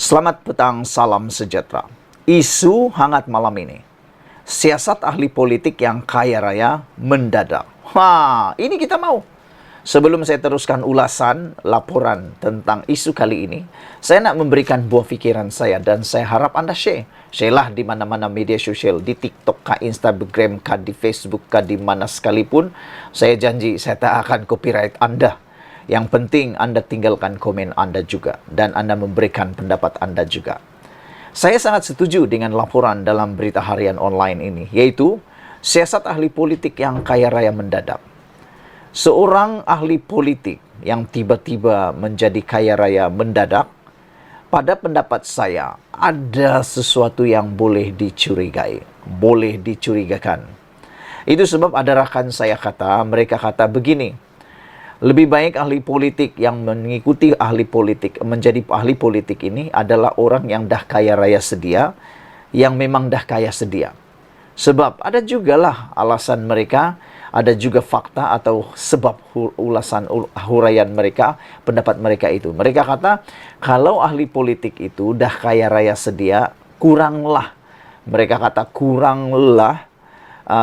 Selamat petang, salam sejahtera. Isu hangat malam ini. Siasat ahli politik yang kaya raya mendadak. Wah, ini kita mau. Sebelum saya teruskan ulasan laporan tentang isu kali ini, saya nak memberikan buah pikiran saya dan saya harap Anda share. Share lah di mana-mana media sosial, di TikTok kah, Instagram kah, di Facebook kah, di mana sekalipun. Saya janji saya tak akan copyright Anda. Yang penting Anda tinggalkan komen Anda juga dan Anda memberikan pendapat Anda juga. Saya sangat setuju dengan laporan dalam berita harian online ini, yaitu siasat ahli politik yang kaya raya mendadak. Seorang ahli politik yang tiba-tiba menjadi kaya raya mendadak, pada pendapat saya ada sesuatu yang boleh dicurigai, boleh dicurigakan. Itu sebab ada rakan saya mereka kata begini, lebih baik ahli politik yang mengikuti ahli politik, menjadi ahli politik ini adalah orang yang dah kaya raya sedia, yang memang dah kaya sedia. Sebab ada jugalah alasan mereka, ada juga fakta atau sebab huraian mereka, pendapat mereka itu. Mereka kata, kalau ahli politik itu dah kaya raya sedia, kuranglah. Mereka kata, kuranglah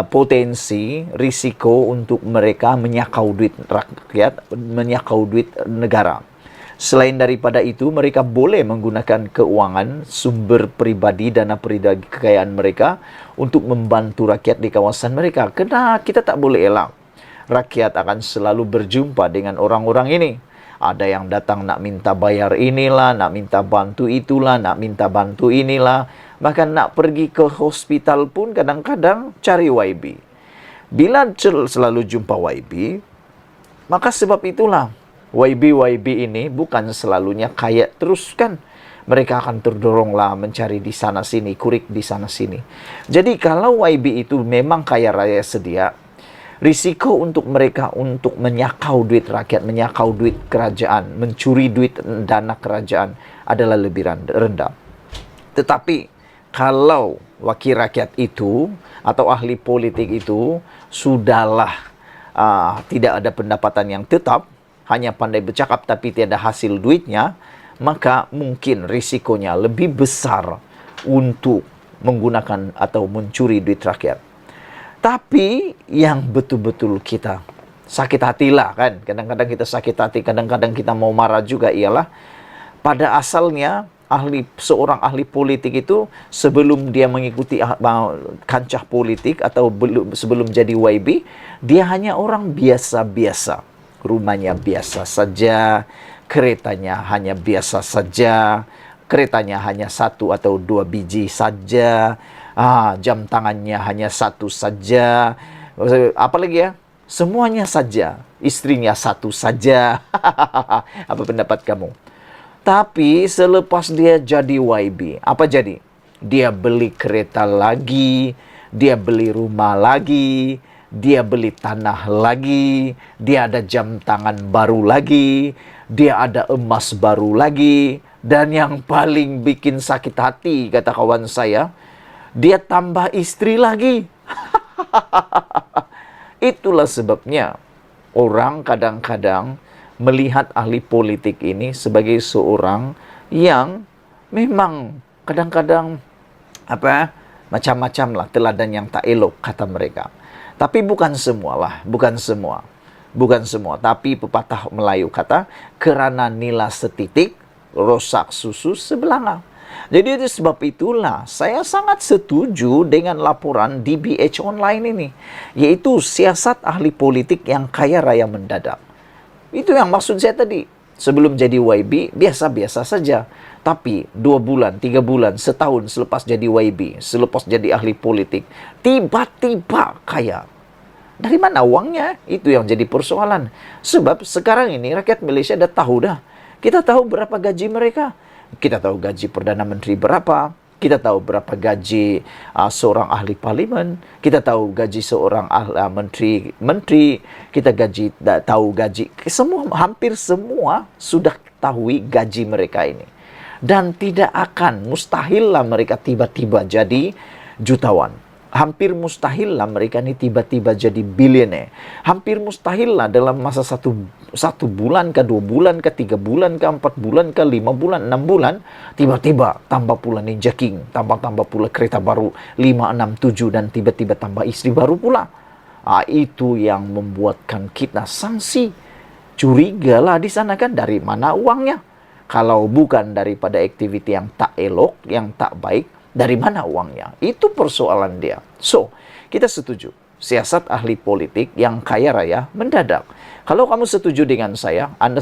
potensi, risiko untuk mereka menyakau duit rakyat, menyakau duit negara. Selain daripada itu, mereka boleh menggunakan keuangan, sumber pribadi, dana pribadi kekayaan mereka untuk membantu rakyat di kawasan mereka. Karena kita tak boleh elak. Rakyat akan selalu berjumpa dengan orang-orang ini. Ada yang datang nak minta bayar inilah, nak minta bantu itulah, nak minta bantu inilah. Bahkan nak pergi ke hospital pun kadang-kadang cari YB. Bila selalu jumpa YB, maka sebab itulah YB ini bukan selalunya kaya terus kan. Mereka akan terdoronglah mencari di sana sini, kurik di sana sini. Jadi kalau YB itu memang kaya raya sedia, risiko untuk mereka untuk menyakau duit rakyat, menyakau duit kerajaan, mencuri duit dana kerajaan adalah lebih rendah. Tetapi kalau wakil rakyat itu atau ahli politik itu sudahlah tidak ada pendapatan yang tetap, hanya pandai bercakap tapi tiada hasil duitnya, maka mungkin risikonya lebih besar untuk menggunakan atau mencuri duit rakyat. Tapi yang betul-betul kita sakit hatilah kan. Kadang-kadang kita sakit hati, kadang-kadang kita mau marah juga, ialah pada asalnya seorang ahli politik itu sebelum dia mengikuti kancah politik atau sebelum jadi YB, dia hanya orang biasa-biasa. Rumahnya biasa saja, keretanya hanya biasa saja, keretanya hanya 1 atau 2 biji saja, jam tangannya hanya 1 saja, apalagi ya, semuanya saja, istrinya 1 saja. Apa pendapat kamu? Tapi selepas dia jadi YB, apa jadi? Dia beli kereta lagi, dia beli rumah lagi, dia beli tanah lagi, dia ada jam tangan baru lagi, dia ada emas baru lagi, dan yang paling bikin sakit hati, kata kawan saya, dia tambah istri lagi. Itulah sebabnya orang kadang-kadang melihat ahli politik ini sebagai seorang yang memang kadang-kadang macam-macam lah, teladan yang tak elok kata mereka. Tapi bukan semua. Tapi pepatah Melayu kata, kerana nila setitik, rosak susu sebelanga. Jadi itu sebab itulah saya sangat setuju dengan laporan DBH online ini, yaitu siasat ahli politik yang kaya raya mendadak. Itu yang maksud saya tadi. Sebelum jadi YB, biasa-biasa saja. Tapi 2 bulan, 3 bulan, setahun selepas jadi YB, selepas jadi ahli politik, tiba-tiba kaya. Dari mana uangnya? Itu yang jadi persoalan. Sebab sekarang ini rakyat Malaysia dah tahu dah. Kita tahu berapa gaji mereka. Kita tahu gaji Perdana Menteri berapa. Kita tahu berapa gaji seorang ahli parlimen. Kita tahu gaji seorang menteri. Kita tahu gaji. Hampir semua sudah tahu gaji mereka ini. Dan tidak akan, mustahil lah mereka tiba-tiba jadi jutawan. Hampir mustahil lah mereka ini tiba-tiba jadi bilioner. Hampir mustahil lah dalam masa satu bulan ke 2 bulan ke 3 bulan ke 4 bulan ke 5 bulan 6 bulan tiba-tiba tambah pula Ninja King, tambah pula kereta baru 5 6 7 dan tiba-tiba tambah istri baru pula. Itu yang membuatkan kita sanksi. Curiga lah di sana kan, dari mana uangnya? Kalau bukan daripada aktiviti yang tak elok, yang tak baik, dari mana uangnya? Itu persoalan dia. So, kita setuju. Siasat ahli politik yang kaya raya mendadak. Kalau kamu setuju dengan saya, Anda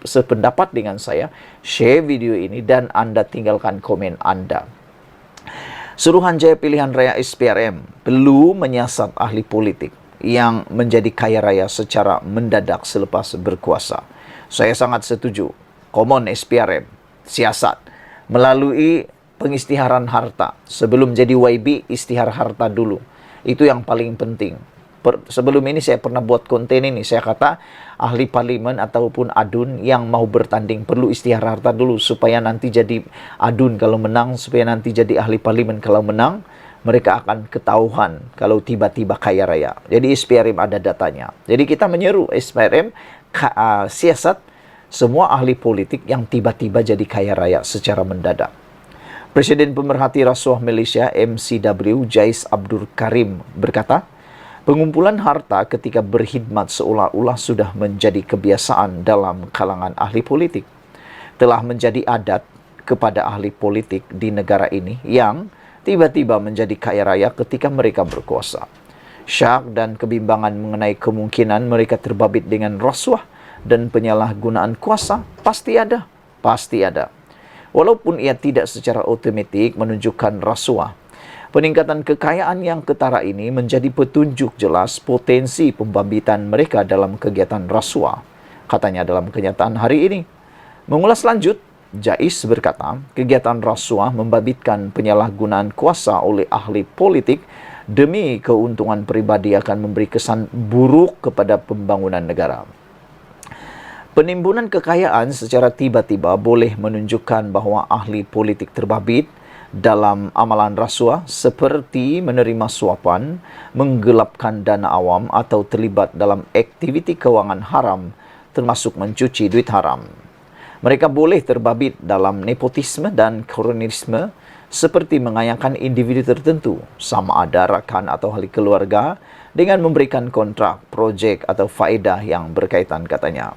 sependapat dengan saya, share video ini dan Anda tinggalkan komen Anda. Suruhanjaya Pilihan Raya SPRM perlu menyiasat ahli politik yang menjadi kaya raya secara mendadak selepas berkuasa. Saya sangat setuju. Common SPRM, siasat melalui pengisytiharan harta. Sebelum jadi YB, istihar harta dulu. Itu yang paling penting. Sebelum ini saya pernah buat konten ini. Saya kata ahli parlimen ataupun adun yang mau bertanding perlu istihar harta dulu. Supaya nanti jadi adun kalau menang. Supaya nanti jadi ahli parlimen kalau menang. Mereka akan ketahuan kalau tiba-tiba kaya raya. Jadi SPRM ada datanya. Jadi kita menyeru SPRM siasat semua ahli politik yang tiba-tiba jadi kaya raya secara mendadak. Presiden Pemerhati Rasuah Malaysia MCW Jais Abdul Karim berkata, pengumpulan harta ketika berkhidmat seolah-olah sudah menjadi kebiasaan dalam kalangan ahli politik. Telah menjadi adat kepada ahli politik di negara ini yang tiba-tiba menjadi kaya raya ketika mereka berkuasa. Syak dan kebimbangan mengenai kemungkinan mereka terbabit dengan rasuah dan penyalahgunaan kuasa pasti ada. Walaupun ia tidak secara otomatik menunjukkan rasuah. Peningkatan kekayaan yang ketara ini menjadi petunjuk jelas potensi pembabbitan mereka dalam kegiatan rasuah, katanya dalam kenyataan hari ini. Mengulas lanjut, Jais berkata, kegiatan rasuah membabitkan penyalahgunaan kuasa oleh ahli politik demi keuntungan pribadi akan memberi kesan buruk kepada pembangunan negara. Penimbunan kekayaan secara tiba-tiba boleh menunjukkan bahawa ahli politik terbabit dalam amalan rasuah seperti menerima suapan, menggelapkan dana awam atau terlibat dalam aktiviti kewangan haram termasuk mencuci duit haram. Mereka boleh terbabit dalam nepotisme dan kronisme seperti mengayahkan individu tertentu sama ada rakan atau ahli keluarga dengan memberikan kontrak, projek atau faedah yang berkaitan katanya.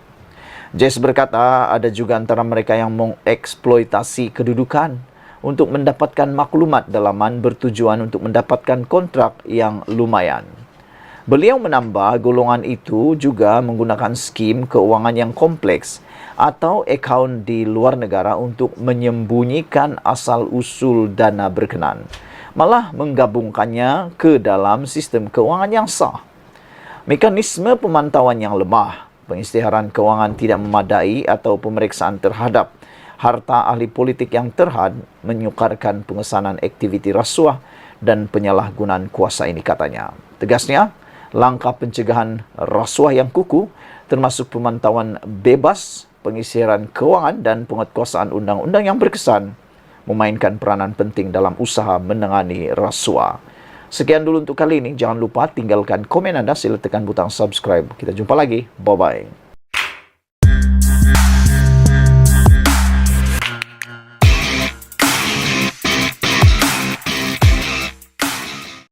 Jais berkata ada juga antara mereka yang mengeksploitasi kedudukan untuk mendapatkan maklumat dalaman bertujuan untuk mendapatkan kontrak yang lumayan. Beliau menambah golongan itu juga menggunakan skim keuangan yang kompleks atau akaun di luar negara untuk menyembunyikan asal-usul dana berkenan, malah menggabungkannya ke dalam sistem keuangan yang sah. Mekanisme pemantauan yang lemah, pengisytiharan kewangan tidak memadai atau pemeriksaan terhadap harta ahli politik yang terhad menyukarkan pengesanan aktiviti rasuah dan penyalahgunaan kuasa ini katanya. Tegasnya, langkah pencegahan rasuah yang kukuh termasuk pemantauan bebas, pengisytiharan kewangan dan penguatkuasaan undang-undang yang berkesan memainkan peranan penting dalam usaha menangani rasuah. Sekian dulu untuk kali ini. Jangan lupa tinggalkan komen Anda, sila tekan butang subscribe. Kita jumpa lagi. Bye-bye.